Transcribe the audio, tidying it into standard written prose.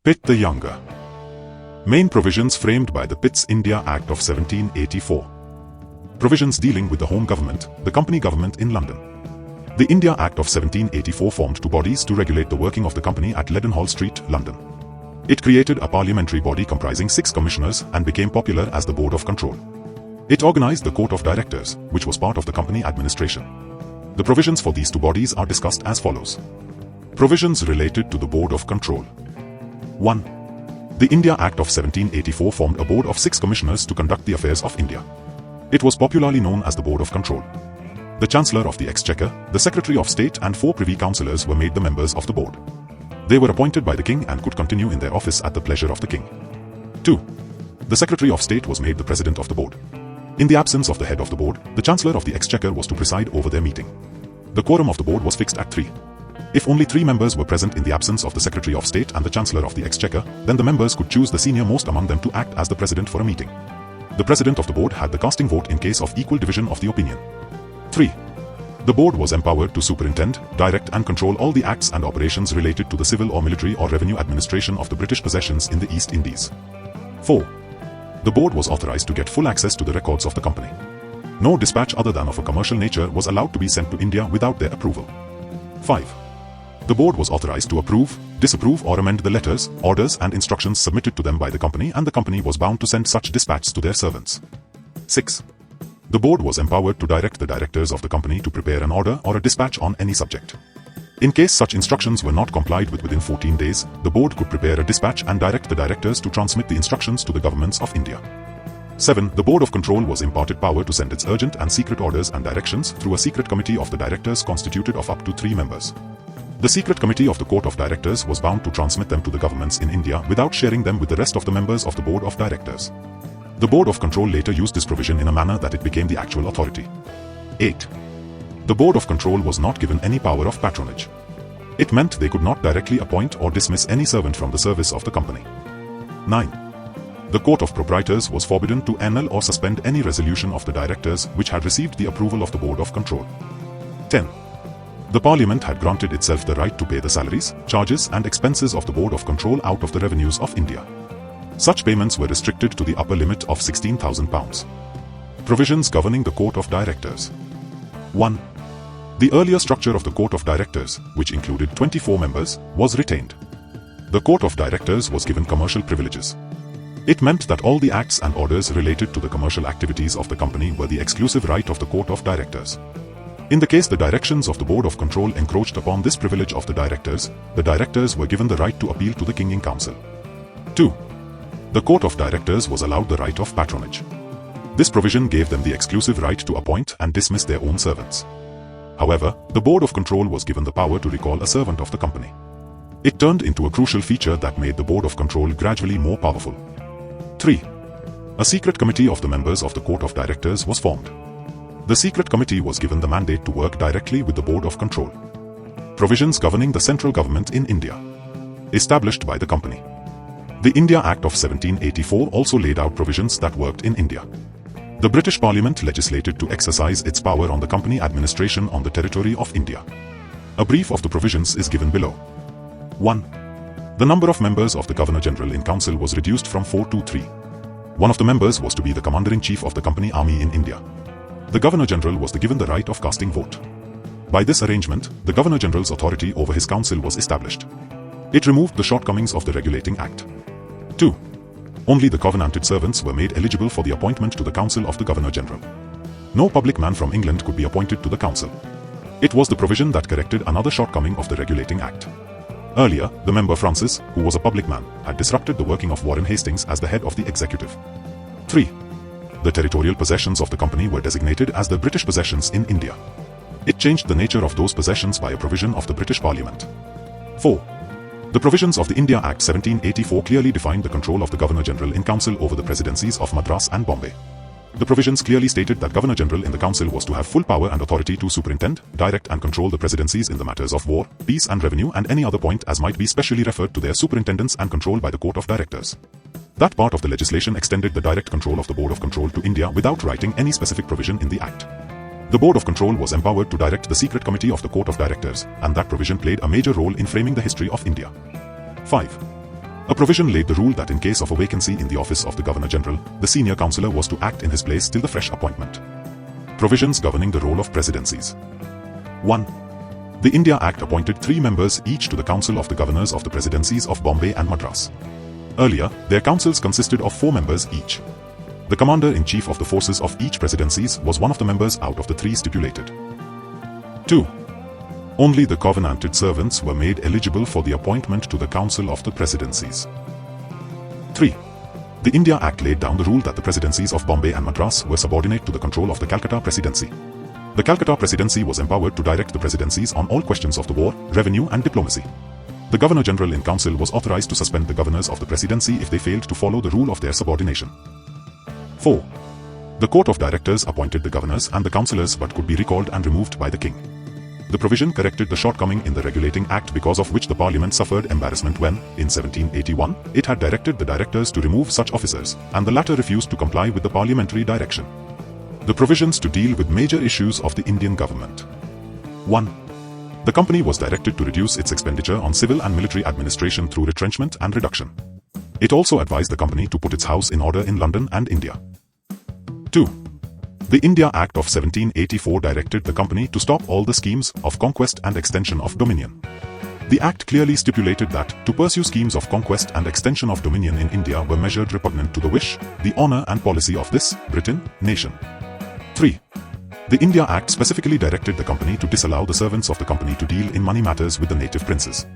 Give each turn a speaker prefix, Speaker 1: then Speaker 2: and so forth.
Speaker 1: Pitt the Younger. Main provisions framed by the Pitt's India Act of 1784. Provisions dealing with the home government, the company government in London. The India Act of 1784 formed two bodies to regulate the working of the company at Leadenhall Street, London. It created a parliamentary body comprising 6 commissioners and became popular as the Board of Control. It organized the Court of Directors, which was part of the company administration. The provisions for these two bodies are discussed as follows. Provisions related to the Board of Control. 1. The India Act of 1784 formed a board of 6 commissioners to conduct the affairs of India. It was popularly known as the Board of Control. The Chancellor of the Exchequer, the Secretary of State and 4 Privy Councillors were made the members of the board. They were appointed by the King and could continue in their office at the pleasure of the King. 2. The Secretary of State was made the President of the board. In the absence of the head of the board, the Chancellor of the Exchequer was to preside over their meeting. The quorum of the board was fixed at 3. If only 3 members were present in the absence of the Secretary of State and the Chancellor of the Exchequer, then the members could choose the senior most among them to act as the President for a meeting. The President of the board had the casting vote in case of equal division of the opinion. 3. The board was empowered to superintend, direct and control all the acts and operations related to the civil or military or revenue administration of the British possessions in the East Indies. 4. The board was authorized to get full access to the records of the company. No dispatch other than of a commercial nature was allowed to be sent to India without their approval. 5. The board was authorized to approve, disapprove or amend the letters, orders and instructions submitted to them by the company, and the company was bound to send such dispatches to their servants. 6. The board was empowered to direct the directors of the company to prepare an order or a dispatch on any subject. In case such instructions were not complied with within 14 days, the board could prepare a dispatch and direct the directors to transmit the instructions to the governments of India. 7. The Board of Control was imparted power to send its urgent and secret orders and directions through a secret committee of the directors constituted of up to 3 members. The secret committee of the Court of Directors was bound to transmit them to the governments in India without sharing them with the rest of the members of the Board of Directors. The Board of Control later used this provision in a manner that it became the actual authority. 8. The Board of Control was not given any power of patronage. It meant they could not directly appoint or dismiss any servant from the service of the company. 9. The Court of Proprietors was forbidden to annul or suspend any resolution of the directors which had received the approval of the Board of Control. 10. The Parliament had granted itself the right to pay the salaries, charges and expenses of the Board of Control out of the revenues of India. Such payments were restricted to the upper limit of £16,000. Provisions governing the Court of Directors. 1. The earlier structure of the Court of Directors, which included 24 members, was retained. The Court of Directors was given commercial privileges. It meant that all the acts and orders related to the commercial activities of the company were the exclusive right of the Court of Directors. In the case the directions of the Board of Control encroached upon this privilege of the directors were given the right to appeal to the King in Council. 2. The Court of Directors was allowed the right of patronage. This provision gave them the exclusive right to appoint and dismiss their own servants. However, the Board of Control was given the power to recall a servant of the company. It turned into a crucial feature that made the Board of Control gradually more powerful. 3. A secret committee of the members of the Court of Directors was formed. The secret committee was given the mandate to work directly with the Board of Control. Provisions governing the central government in India. Established by the company. The India Act of 1784 also laid out provisions that worked in India. The British Parliament legislated to exercise its power on the company administration on the territory of India. A brief of the provisions is given below. 1. The number of members of the Governor-General in Council was reduced from 4 to 3. One of the members was to be the Commander-in-Chief of the company army in India. The Governor-General was given the right of casting vote. By this arrangement, the Governor-General's authority over his council was established. It removed the shortcomings of the Regulating Act. 2. Only the covenanted servants were made eligible for the appointment to the Council of the Governor-General. No public man from England could be appointed to the Council. It was the provision that corrected another shortcoming of the Regulating Act. Earlier, the member Francis, who was a public man, had disrupted the working of Warren Hastings as the head of the executive. 3. The territorial possessions of the company were designated as the British possessions in India. It changed the nature of those possessions by a provision of the British Parliament. 4. The provisions of the India Act 1784 clearly defined the control of the Governor-General in Council over the presidencies of Madras and Bombay. The provisions clearly stated that Governor-General in the Council was to have full power and authority to superintend, direct and control the presidencies in the matters of war, peace and revenue and any other point as might be specially referred to their superintendence and control by the Court of Directors. That part of the legislation extended the direct control of the Board of Control to India without writing any specific provision in the Act. The Board of Control was empowered to direct the secret committee of the Court of Directors, and that provision played a major role in framing the history of India. 5. A provision laid the rule that in case of a vacancy in the office of the Governor-General, the senior councillor was to act in his place till the fresh appointment. Provisions governing the role of presidencies. 1. The India Act appointed 3 members each to the Council of the Governors of the Presidencies of Bombay and Madras. Earlier, their councils consisted of 4 members each. The commander-in-chief of the forces of each presidencies was one of the members out of the 3 stipulated. 2. Only the covenanted servants were made eligible for the appointment to the Council of the Presidencies. 3. The India Act laid down the rule that the presidencies of Bombay and Madras were subordinate to the control of the Calcutta Presidency. The Calcutta Presidency was empowered to direct the presidencies on all questions of the war, revenue and diplomacy. The Governor-General in Council was authorized to suspend the governors of the presidency if they failed to follow the rule of their subordination. 4. The Court of Directors appointed the governors and the councillors but could be recalled and removed by the king. The provision corrected the shortcoming in the Regulating Act because of which the Parliament suffered embarrassment when, in 1781, it had directed the directors to remove such officers, and the latter refused to comply with the parliamentary direction. The provisions to deal with major issues of the Indian government. 1. The company was directed to reduce its expenditure on civil and military administration through retrenchment and reduction. It also advised the company to put its house in order in London and India. 2. The India Act of 1784 directed the company to stop all the schemes of conquest and extension of dominion. The Act clearly stipulated that, to pursue schemes of conquest and extension of dominion in India were measured repugnant to the wish, the honour and policy of this, Britain, nation. 3. The India Act specifically directed the company to disallow the servants of the company to deal in money matters with the native princes.